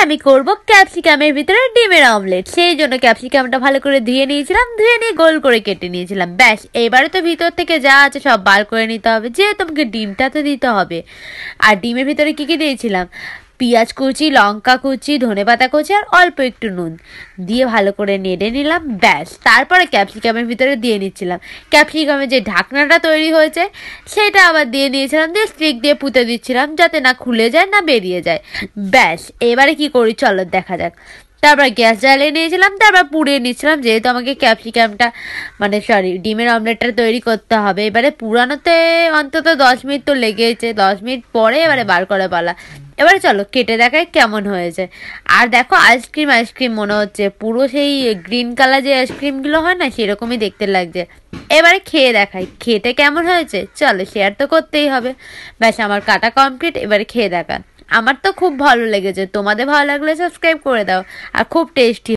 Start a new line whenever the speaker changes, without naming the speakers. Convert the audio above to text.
আমি করব ক্যাপসিকামের ভিতরে ডিমের অমলেট। সেই জন্য ক্যাপসিকামটা ভালো করে ধুয়ে নিয়েছিলাম, ধুয়ে নিয়ে গোল করে কেটে নিয়েছিলাম। ব্যাস, এবারে তো ভিতর থেকে যা আছে সব বার করে নিতে হবে, যেহেতু তোমাকে ডিমটা তো দিতে হবে। আর ডিমের ভিতরে কি কি দিয়েছিলাম, পেঁয়াজ কুচি, লঙ্কা কুচি, ধনেপাতা কুচি আর অল্প একটু নুন দিয়ে ভালো করে নেড়ে নিলাম। ব্যাস, তারপরে ক্যাপসিকামের ভিতরে দিয়ে নিচ্ছিলাম। ক্যাপসিকামের যে ঢাকনাটা তৈরি হয়েছে সেটা আবার দিয়ে নিয়েছিলাম, দিয়ে স্টিক দিয়ে পুঁতে দিচ্ছিলাম যাতে না খুলে যায় না বেরিয়ে যায়। ব্যাস, এবারে কি করি চলো দেখা যাক। তারপর গ্যাস জ্বালিয়ে নিয়েছিলাম, তারপর পুড়িয়ে নিচ্ছিলাম, যেহেতু আমাকে ক্যাপসিকামটা ডিমের অমলেটটা তৈরি করতে হবে। এবারে পুরানোতে অন্তত 10 মিনিট তো লেগেছে, 10 মিনিট পরে এবারে বার করে পালা। এবারে চলো কেটে দেখাই কেমন হয়েছে। আর দেখো আইসক্রিম মনে হচ্ছে, পুরো সেই গ্রিন কালার যে আইসক্রিমগুলো হয় না সেরকমই দেখতে লাগছে। এবারে খেয়ে দেখাই খেতে কেমন হয়েছে, চলো শেয়ার তো করতেই হবে। ব্যাস, আমার কাটা কমপ্লিট, এবারে খেয়ে দেখা। আমার তো খুব ভালো লেগেছে, তোমাদের ভালো লাগলে সাবস্ক্রাইব করে দাও। আর খুব টেস্টি।